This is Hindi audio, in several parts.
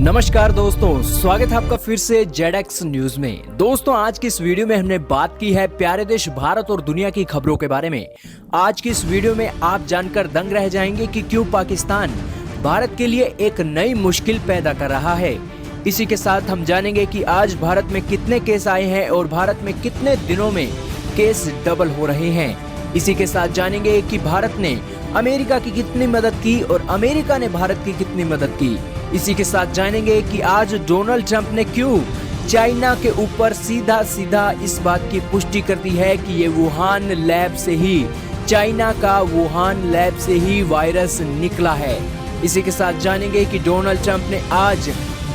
नमस्कार दोस्तों, स्वागत है आपका फिर से जेडएक्स न्यूज में। दोस्तों, आज की इस वीडियो में हमने बात की है प्यारे देश भारत और दुनिया की खबरों के बारे में। आज की इस वीडियो में आप जानकर दंग रह जाएंगे कि क्यों पाकिस्तान भारत के लिए एक नई मुश्किल पैदा कर रहा है। इसी के साथ हम जानेंगे कि आज भारत में कितने केस आए हैं और भारत में कितने दिनों में केस डबल हो रहे हैं। इसी के साथ जानेंगे कि भारत ने अमेरिका की कितनी मदद की और अमेरिका ने भारत की कितनी मदद की। इसी के साथ जानेंगे कि आज डोनाल्ड ट्रंप ने क्यों चाइना के ऊपर सीधा सीधा इस बात की पुष्टि कर दी है कि ये वुहान लैब से ही, चाइना का वुहान लैब से ही वायरस निकला है। इसी के साथ जानेंगे कि डोनाल्ड ट्रंप ने आज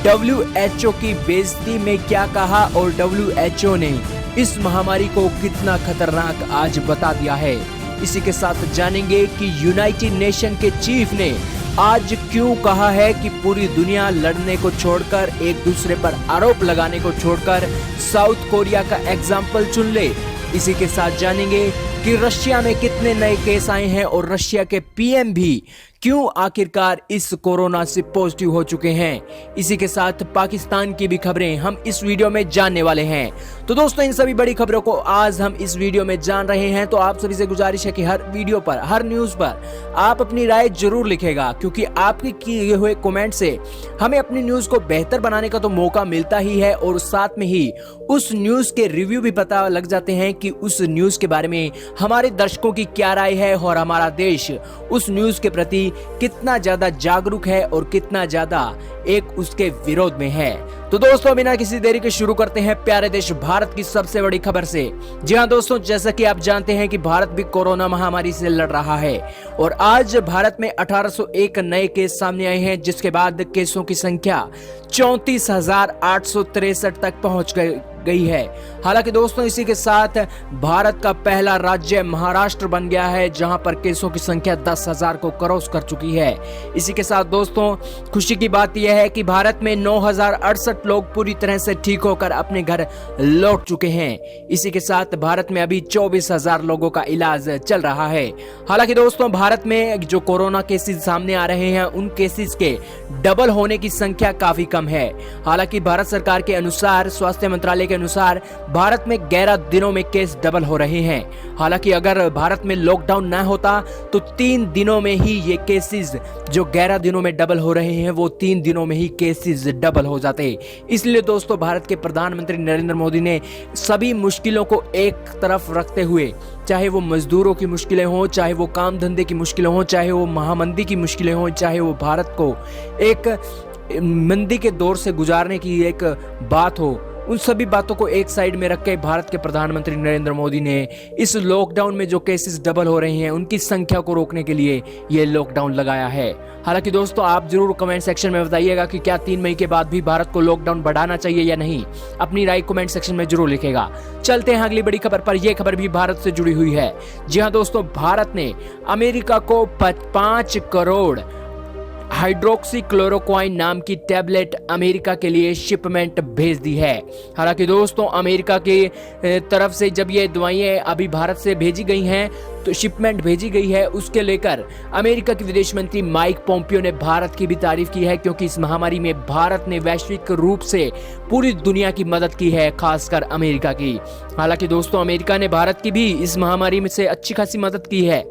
WHO की बेइज्जती में क्या कहा और WHO ने इस महामारी को कितना खतरनाक आज बता दिया है। इसी के साथ जानेंगे कि यूनाइटेड नेशन के चीफ ने आज क्यों कहा है कि पूरी दुनिया लड़ने को छोड़कर, एक दूसरे पर आरोप लगाने को छोड़कर साउथ कोरिया का एग्जाम्पल चुन ले। इसी के साथ जानेंगे कि रशिया में कितने नए केस आए हैं और रशिया के PM भी क्यों आखिरकार इस कोरोना से पॉजिटिव हो चुके हैं। इसी के साथ पाकिस्तान की भी खबरें हम इस वीडियो में जानने वाले हैं। तो दोस्तों, इन सभी बड़ी खबरों को आज हम इस वीडियो में जान रहे हैं। तो आप सभी से गुजारिश है कि हर वीडियो पर, हर न्यूज पर आप अपनी राय जरूर लिखेगा, क्योंकि आपके किए हुए कमेंट से हमें अपनी न्यूज को बेहतर बनाने का तो मौका मिलता ही है और साथ में ही उस न्यूज के रिव्यू भी पता लग जाते हैं कि उस न्यूज के बारे में हमारे दर्शकों की क्या राय है और हमारा देश उस न्यूज के प्रति कितना ज्यादा जागरूक है और कितना ज्यादा एक उसके विरोध में है। तो दोस्तों, बिना किसी देरी के शुरू करते हैं प्यारे देश भारत की सबसे बड़ी खबर से। जी हां दोस्तों, जैसा कि आप जानते हैं कि भारत भी कोरोना महामारी से लड़ रहा है और आज भारत में 1801 नए केस सामने आए हैं, जिसके बाद केसों की संख्या 34,863 तक पहुंच गई है। हालांकि दोस्तों, इसी के साथ भारत का पहला राज्य महाराष्ट्र बन गया है, जहां पर केसों की संख्या 10,000 को क्रॉस कर चुकी है। इसी के साथ दोस्तों, खुशी की बात यह है कि भारत में 9,068 लोग पूरी तरह से ठीक होकर अपने घर लौट चुके हैं। इसी के साथ भारत में अभी 24,000 लोगों का इलाज चल रहा है। हालांकि दोस्तों, भारत में जो कोरोना केसेस सामने आ रहे हैं, उन केसेस के डबल होने की संख्या काफी कम है। हालांकि भारत सरकार के अनुसार, स्वास्थ्य मंत्रालय के अनुसार भारत में 11 दिनों में केस डबल हो रहे हैं। हालांकि अगर भारत में लॉकडाउन न होता तो 3 दिनों में ही ये केसेस, जो 11 दिनों में डबल हो रहे हैं, वो 3 दिनों में ही केसेस डबल हो जाते। इसलिए दोस्तों, भारत के प्रधानमंत्री नरेंद्र मोदी ने सभी मुश्किलों को एक तरफ रखते हुए, चाहे वो मजदूरों की मुश्किलें हों, चाहे वो काम धंधे की मुश्किलें हों, चाहे वो महामंदी की मुश्किलें हों, चाहे वो भारत को एक मंदी के दौर से गुजारने की एक बात हो, उन सभी बातों को एक साइड में रख के भारत के प्रधानमंत्री नरेंद्र मोदी ने इस लॉकडाउन में जो केसेस डबल हो रहे हैं, उनकी संख्या को रोकने के लिए ये लॉकडाउन लगाया है। हालांकि दोस्तों, आप जरूर कमेंट सेक्शन में बताइएगा कि क्या 3 मई के बाद भी भारत को लॉकडाउन बढ़ाना चाहिए या नहीं। अपनी राय कमेंट सेक्शन में जरूर लिखेगा। चलते हैं अगली बड़ी खबर पर। यह खबर भी भारत से जुड़ी हुई है। जी हाँ दोस्तों, भारत ने अमेरिका को 5 करोड़ हाइड्रोक्सीक्लोरोक्वाइन नाम की टैबलेट अमेरिका के लिए शिपमेंट भेज दी है। हालांकि दोस्तों, अमेरिका की तरफ से जब ये दवाइयां अभी भारत से भेजी गई हैं, तो शिपमेंट भेजी गई है, उसके लेकर अमेरिका के विदेश मंत्री माइक पोम्पियो ने भारत की भी तारीफ की है, क्योंकि इस महामारी में भारत ने वैश्विक रूप से पूरी दुनिया की मदद की है, खासकर अमेरिका की। हालांकि दोस्तों, अमेरिका ने भारत की भी इस महामारी में से अच्छी खासी मदद की है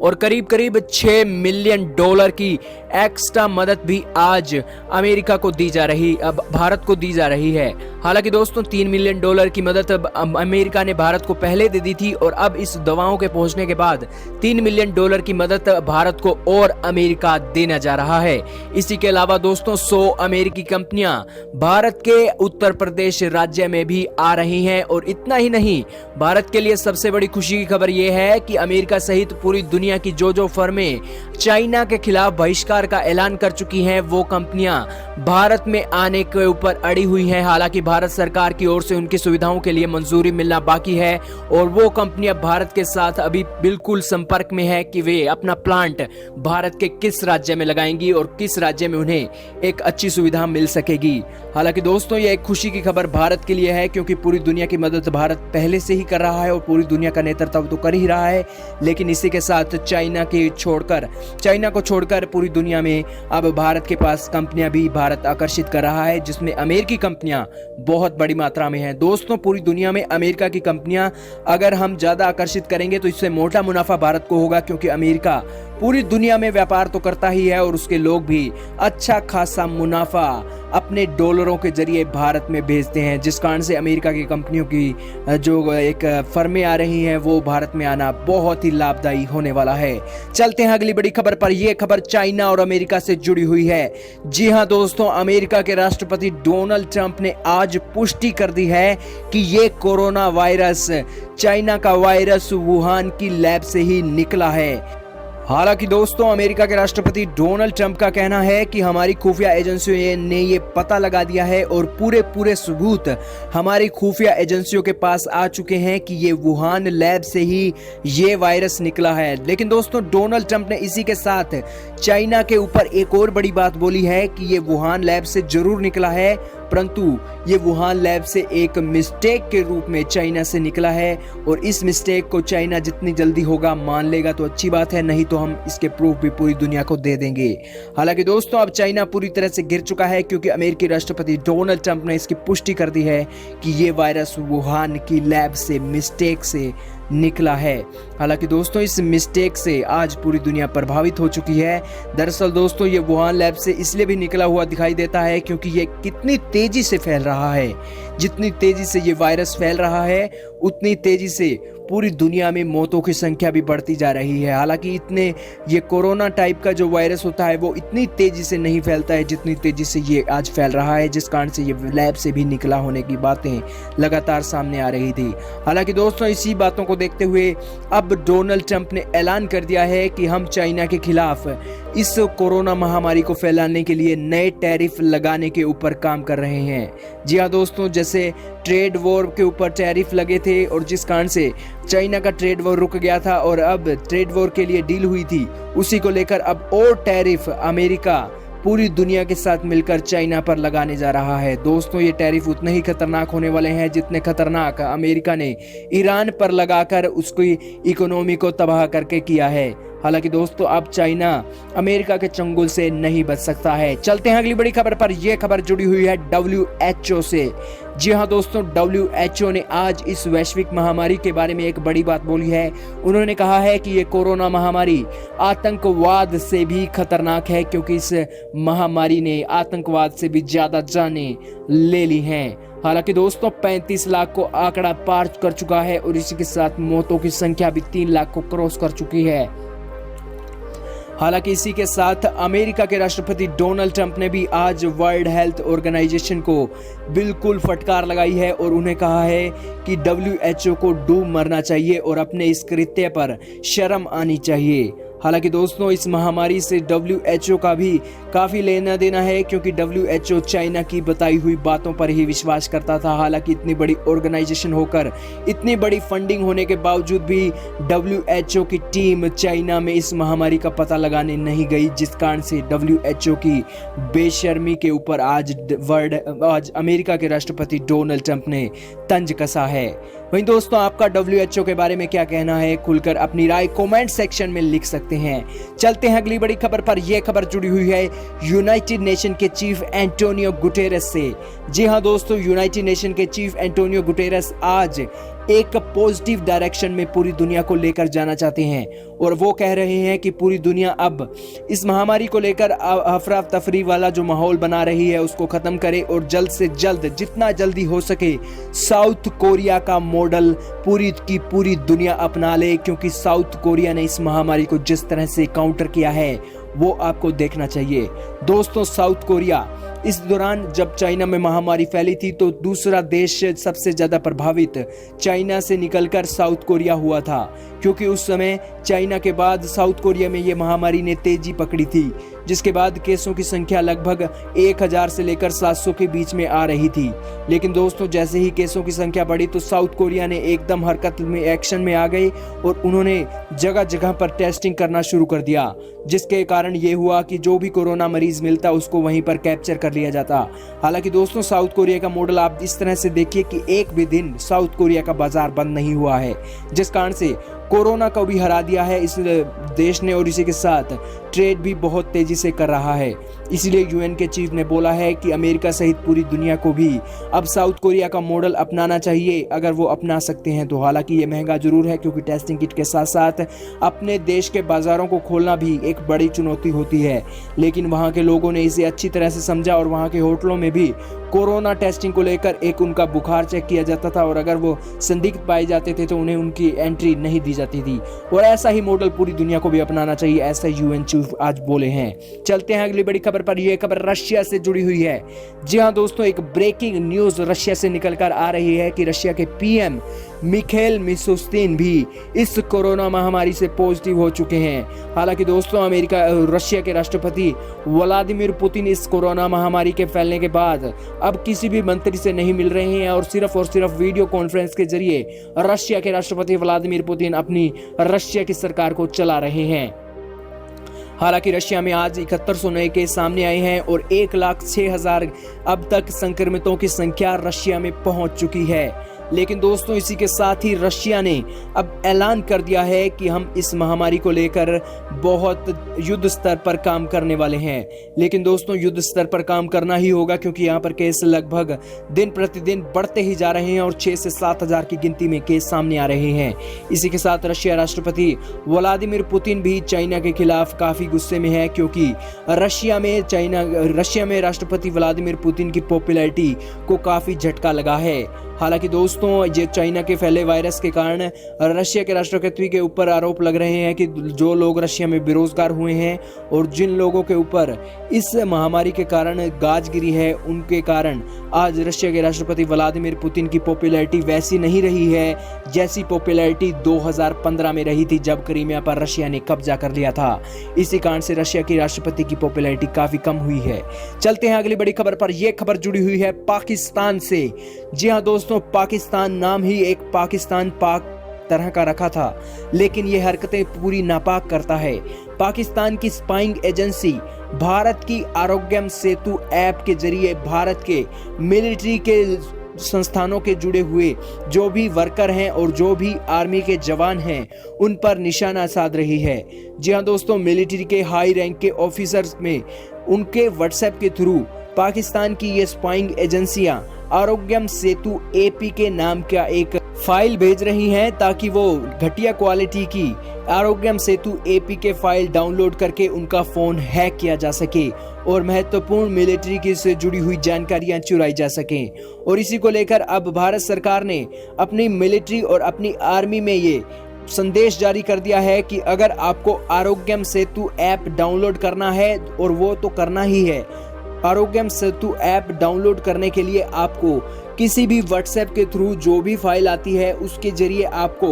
और करीब करीब $6 मिलियन की एक्स्ट्रा मदद भी आज अमेरिका को दी जा रही, अब भारत को दी जा रही है। हालांकि दोस्तों, $3 मिलियन की मदद अमेरिका ने भारत को पहले दे दी थी और अब इस दवाओं के पहुंचने के बाद $3 मिलियन की मदद भारत को और अमेरिका देना जा रहा है। इसी के अलावा दोस्तों, 100 अमेरिकी कंपनियां भारत के उत्तर प्रदेश राज्य में भी आ रही हैं। और इतना ही नहीं, भारत के लिए सबसे बड़ी खुशी की खबर यह है कि अमेरिका सहित पूरी दुनिया की जो फर्में चाइना के खिलाफ बहिष्कार का ऐलान कर चुकी हैं, वो कंपनियां भारत में आने के ऊपर अड़ी हुई हैं। हालांकि भारत सरकार की ओर से उनकी सुविधाओं के लिए मंजूरी मिलना बाकी है और वो कंपनियां भारत के साथ अभी बिल्कुल संपर्क में है कि वे अपना प्लांट भारत के किस राज्य में लगाएंगी और किस राज्य में उन्हें एक अच्छी सुविधा मिल सकेगी। हालांकि दोस्तों, ये एक खुशी की खबर भारत के लिए है, क्योंकि पूरी दुनिया की मदद भारत पहले से ही कर रहा है और पूरी दुनिया का नेतृत्व तो कर ही रहा है। लेकिन इसी के साथ चाइना को छोड़कर पूरी दुनिया में अब भारत के पास कंपनियां भी भारत आकर्षित कर रहा है, जिसमें अमेरिकी कंपनियां बहुत बड़ी मात्रा में हैं। दोस्तों, पूरी दुनिया में अमेरिका की कंपनियां अगर हम ज्यादा आकर्षित करेंगे तो इससे मोटा मुनाफा भारत को होगा, क्योंकि अमेरिका पूरी दुनिया में व्यापार तो करता ही है और उसके लोग भी अच्छा खासा मुनाफा अपने डॉलरों के जरिए भारत में भेजते हैं, जिस कारण से अमेरिका की कंपनियों की जो एक फर्में आ रही हैं वो भारत में आना बहुत ही लाभदायी होने वाला है। चलते हैं अगली बड़ी खबर पर। यह खबर चाइना और अमेरिका से जुड़ी हुई है। जी हां दोस्तों, अमेरिका के राष्ट्रपति डोनाल्ड ट्रंप ने आज पुष्टि कर दी है कि ये कोरोना वायरस चाइना का वायरस वुहान की लैब से ही निकला है। हालांकि दोस्तों, अमेरिका के राष्ट्रपति डोनाल्ड ट्रंप का कहना है कि हमारी खुफिया एजेंसियों ने ये पता लगा दिया है और पूरे सबूत हमारी खुफिया एजेंसियों के पास आ चुके हैं कि ये वुहान लैब से ही ये वायरस निकला है। लेकिन दोस्तों, डोनाल्ड ट्रंप ने इसी के साथ चाइना के ऊपर एक और बड़ी बात बोली है कि ये वुहान लैब से जरूर निकला है, परंतु ये वुहान लैब से एक मिस्टेक के रूप में चाइना से निकला है और इस मिस्टेक को चाइना जितनी जल्दी होगा मान लेगा तो अच्छी बात है, नहीं तो हम इसके प्रूफ भी पूरी दुनिया को दे देंगे। हालांकि दोस्तों, अब चाइना पूरी तरह से गिर चुका है, क्योंकि अमेरिकी राष्ट्रपति डोनाल्ड ट्रंप ने इसकी पुष्टि कर दी है कि ये वायरस वुहान की लैब से मिस्टेक से निकला है। हालांकि दोस्तों, इस मिस्टेक से आज पूरी दुनिया प्रभावित हो चुकी है। दरअसल दोस्तों, ये वुहान लैब से इसलिए भी निकला हुआ दिखाई देता है क्योंकि ये कितनी तेजी से फैल रहा है। जितनी तेजी से ये वायरस फैल रहा है उतनी तेजी से पूरी दुनिया में मौतों की संख्या भी बढ़ती जा रही है। हालांकि ये कोरोना टाइप का जो वायरस होता है वो इतनी तेजी से नहीं फैलता है जितनी तेजी से ये आज फैल रहा है, जिस कारण से ये लैब से भी निकला होने की बातें लगातार सामने आ रही थी। हालांकि दोस्तों, इसी बातों को देखते हुए अब डोनाल्ड ट्रंप ने ऐलान कर दिया है कि हम चाइना के खिलाफ इस कोरोना महामारी को फैलाने के लिए नए टैरिफ लगाने के ऊपर काम कर रहे हैं। जी हाँ दोस्तों, जैसे ट्रेड वॉर के ऊपर टैरिफ लगे थे और जिस कारण से चाइना का ट्रेड वॉर रुक गया था और अब ट्रेड वॉर के लिए डील हुई थी, उसी को लेकर अब और टैरिफ अमेरिका पूरी दुनिया के साथ मिलकर चाइना पर लगाने जा रहा है। दोस्तों, ये टैरिफ उतने ही खतरनाक होने वाले हैं जितने खतरनाक अमेरिका ने ईरान पर लगाकर उसकी इकोनॉमी को तबाह करके किया है। हालांकि दोस्तों, अब चाइना अमेरिका के चंगुल से नहीं बच सकता है। चलते हैं अगली बड़ी खबर पर। यह खबर जुड़ी हुई है WHO से। जी हाँ दोस्तों, WHO ने आज इस वैश्विक महामारी के बारे में एक बड़ी बात बोली है। उन्होंने कहा है कि ये कोरोना महामारी आतंकवाद से भी खतरनाक है, क्योंकि इस महामारी ने आतंकवाद से भी ज्यादा जानें ले ली हैं। हालांकि दोस्तों, 35 लाख को आंकड़ा पार कर चुका है और इसी के साथ मौतों की संख्या भी 3 लाख को क्रॉस कर चुकी है। हालांकि इसी के साथ अमेरिका के राष्ट्रपति डोनाल्ड ट्रंप ने भी आज वर्ल्ड हेल्थ ऑर्गेनाइजेशन को बिल्कुल फटकार लगाई है और उन्हें कहा है कि WHO को डूब मरना चाहिए और अपने इस कृत्य पर शर्म आनी चाहिए। हालांकि दोस्तों, इस महामारी से WHO का भी काफ़ी लेना देना है, क्योंकि WHO चाइना की बताई हुई बातों पर ही विश्वास करता था। हालांकि इतनी बड़ी ऑर्गेनाइजेशन होकर, इतनी बड़ी फंडिंग होने के बावजूद भी WHO की टीम चाइना में इस महामारी का पता लगाने नहीं गई, जिस कारण से WHO की बेशर्मी के ऊपर आज अमेरिका के राष्ट्रपति डोनाल्ड ट्रंप ने तंज कसा है। वहीं दोस्तों, आपका WHO के बारे में क्या कहना है? खुलकर अपनी राय कमेंट सेक्शन में लिख सकते हैं। चलते हैं अगली बड़ी खबर पर। यह खबर जुड़ी हुई है यूनाइटेड नेशन के चीफ एंटोनियो गुटेरेस से। जी हां दोस्तों, यूनाइटेड नेशन के चीफ एंटोनियो गुटेरेस आज एक पॉजिटिव डायरेक्शन में पूरी दुनिया को लेकर जाना चाहते हैं और वो कह रहे हैं कि पूरी दुनिया अब इस महामारी को लेकर अफरा तफरी वाला जो माहौल बना रही है उसको खत्म करे और जल्द से जल्द, जितना जल्दी हो सके, साउथ कोरिया का मॉडल पूरी की पूरी दुनिया अपना ले, क्योंकि साउथ कोरिया ने इस महामारी को जिस तरह से काउंटर किया है वो आपको देखना चाहिए। दोस्तों, साउथ कोरिया इस दौरान जब चाइना में महामारी फैली थी तो दूसरा देश सबसे ज्यादा प्रभावित चाइना से निकलकर साउथ कोरिया हुआ था, क्योंकि उस समय चाइना के बाद साउथ कोरिया में ये महामारी ने तेजी पकड़ी थी, जिसके बाद केसों की संख्या लगभग 1000 से लेकर 700 के बीच में आ रही थी। लेकिन दोस्तों, जैसे ही केसों की संख्या बढ़ी तो साउथ कोरिया ने एकदम हरकत में, एक्शन में आ गए और उन्होंने जगह जगह पर टेस्टिंग करना शुरू कर दिया, जिसके कारण ये हुआ कि जो भी कोरोना मरीज मिलता उसको वहीं पर कैप्चर कर लिया जाता। हालांकि दोस्तों, साउथ कोरिया का मॉडल आप इस तरह से देखिए कि एक भी दिन साउथ कोरिया का बाजार बंद नहीं हुआ है, जिस कारण से कोरोना को भी हरा दिया है इस देश ने और इसी के साथ ट्रेड भी बहुत तेजी से कर रहा है। इसलिए यूएन के चीफ ने बोला है कि अमेरिका सहित पूरी दुनिया को भी अब साउथ कोरिया का मॉडल अपनाना चाहिए, अगर वो अपना सकते हैं तो। हालांकि ये महंगा जरूर है, क्योंकि टेस्टिंग किट के साथ साथ अपने देश के बाजारों को खोलना भी एक बड़ी चुनौती होती है, लेकिन वहाँ के लोगों ने इसे अच्छी तरह से समझा और वहाँ के होटलों में भी कोरोना टेस्टिंग को लेकर एक उनका बुखार चेक किया जाता था और अगर वो संदिग्ध पाए जाते थे तो उन्हें उनकी एंट्री नहीं दी जाती थी। और ऐसा ही मॉडल पूरी दुनिया को भी अपनाना चाहिए, ऐसा यूएन चीफ आज बोले हैं। चलते हैं अगली बड़ी खबर पर। यह खबर रशिया से जुड़ी हुई है। जी हां दोस्तों, एक ब्रेकिंग न्यूज रशिया से निकलकर आ रही है कि रशिया के पीएम मिखाइल मिशुस्तिन भी इस कोरोना महामारी से पॉजिटिव हो चुके हैं। हालांकि दोस्तों, रशिया के राष्ट्रपति व्लादिमीर पुतिन इस कोरोना महामारी के फैलने के बाद अब किसी भी मंत्री से नहीं मिल रहे हैं और सिर्फ वीडियो कॉन्फ्रेंस के जरिए रशिया के राष्ट्रपति व्लादिमीर पुतिन अपनी रशिया की सरकार को चला रहे हैं। हालांकि रशिया में आज 7100 नए केस सामने आए हैं और 1,06,000 अब तक संक्रमितों की संख्या रशिया में पहुंच चुकी है। लेकिन दोस्तों, इसी के साथ ही रशिया ने अब ऐलान कर दिया है कि हम इस महामारी को लेकर बहुत युद्ध स्तर पर काम करने वाले हैं। लेकिन दोस्तों, युद्ध स्तर पर काम करना ही होगा, क्योंकि यहाँ पर केस लगभग दिन प्रतिदिन बढ़ते ही जा रहे हैं और 6 से 7 हजार की गिनती में केस सामने आ रहे हैं। इसी के साथ रशिया राष्ट्रपति व्लादिमीर पुतिन भी चाइना के खिलाफ काफी गुस्से में है, क्योंकि रशिया में राष्ट्रपति व्लादिमीर पुतिन की पॉपुलैरिटी को काफी झटका लगा है। हालांकि दोस्तों, ये चाइना के फैले वायरस के कारण रशिया के राष्ट्रपति के ऊपर आरोप लग रहे हैं कि जो लोग रशिया में बेरोजगार हुए हैं और जिन लोगों के ऊपर इस महामारी के कारण गाज गिरी है, उनके कारण आज रशिया के राष्ट्रपति व्लादिमीर पुतिन की पॉपुलैरिटी वैसी नहीं रही है जैसी पॉपुलैरिटी 2015 में रही थी, जब क्रीमिया पर रशिया ने कब्जा कर लिया था। इसी कारण से रशिया की राष्ट्रपति की पॉपुलैरिटी काफी कम हुई है। चलते हैं अगली बड़ी खबर पर। यह खबर जुड़ी हुई है पाकिस्तान से। जी हाँ दोस्तों, पाकिस्तान नाम ही एक पाकिस्तान पाक तरह का रखा था, लेकिन ये हरकतें पूरी नापाक करता है। पाकिस्तान की स्पाइंग एजेंसी भारत की आरोग्यम सेतु ऐप के जरिए भारत के मिलिट्री के संस्थानों के जुड़े हुए जो भी वर्कर हैं और जो भी आर्मी के जवान हैं, उन पर निशाना साध रही है। जी हाँ दोस्तों, मिलिट्री के हाई रैंक के ऑफिसर्स में उनके व्हाट्सएप के थ्रू पाकिस्तान की ये स्पाइंग एजेंसियां आरोग्यम सेतु एपी के नाम का एक फाइल भेज रही हैं, ताकि वो घटिया क्वालिटी की आरोग्यम सेतु एपी के फाइल डाउनलोड करके उनका फोन हैक किया जा सके और महत्वपूर्ण मिलिट्री की से जुड़ी हुई जानकारियां चुराई जा सकें। और इसी को लेकर अब भारत सरकार ने अपनी मिलिट्री और अपनी आर्मी में ये संदेश जारी कर दिया है कि अगर आपको आरोग्यम सेतु ऐप डाउनलोड करना है, और वो तो करना ही है, आरोग्यम सेतु ऐप डाउनलोड करने के लिए आपको किसी भी व्हाट्सएप के थ्रू जो भी फाइल आती है उसके जरिए आपको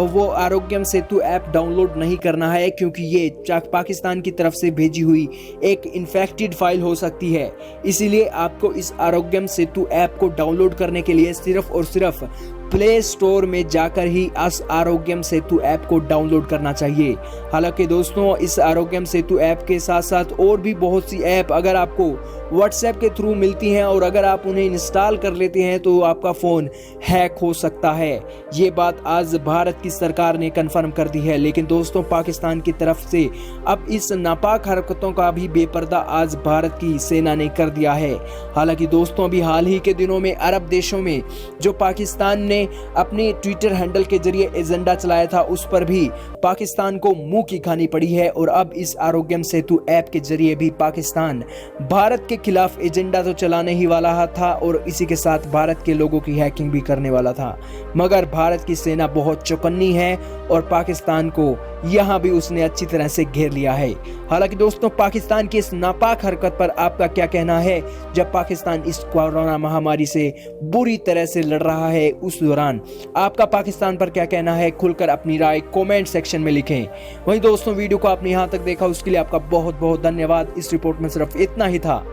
वो आरोग्यम सेतु ऐप डाउनलोड नहीं करना है, क्योंकि ये पाकिस्तान की तरफ से भेजी हुई एक इन्फेक्टेड फाइल हो सकती है। इसीलिए आपको इस आरोग्यम सेतु ऐप को डाउनलोड करने के लिए सिर्फ और सिर्फ प्ले स्टोर में जाकर ही इस आरोग्यम सेतु ऐप को डाउनलोड करना चाहिए। हालांकि दोस्तों, इस आरोग्यम सेतु ऐप के साथ साथ और भी बहुत सी ऐप अगर आपको व्हाट्सएप के थ्रू मिलती हैं और अगर आप उन्हें इंस्टॉल कर लेते हैं तो आपका फोन हैक हो सकता है। ये बात आज भारत की सरकार ने कंफर्म कर दी है। लेकिन दोस्तों, पाकिस्तान की तरफ से अब इस नापाक हरकतों का भी बेपर्दा आज भारत की सेना ने कर दिया है। हालांकि दोस्तों, अभी हाल ही के दिनों में अरब देशों में जो पाकिस्तान ने अपने ट्विटर हैंडल के जरिए एजेंडा चलाया था, उस पर भी पाकिस्तान को मुंह की खानी पड़ी है। और अब इस आरोग्यम सेतु ऐप के जरिए भी पाकिस्तान भारत के खिलाफ एजेंडा तो चलाने ही वाला था और इसी के साथ भारत के लोगों की हैकिंग भी करने वाला था। मगर भारत की सेना बहुत चौकन्नी है और पाकिस्तान को यहां भी उसने अच्छी तरह से घेर लिया है। हालांकि दोस्तों, पाकिस्तान की इस नापाक हरकत पर आपका क्या कहना है? जब पाकिस्तान इस कोरोना महामारी से बुरी तरह से लड़ रहा है, उस दौरान आपका पाकिस्तान पर क्या कहना है? खुलकर अपनी राय कमेंट सेक्शन में लिखें। वहीं दोस्तों, वीडियो को आपने यहां तक देखा उसके लिए आपका बहुत बहुत धन्यवाद। इस रिपोर्ट में सिर्फ इतना ही था।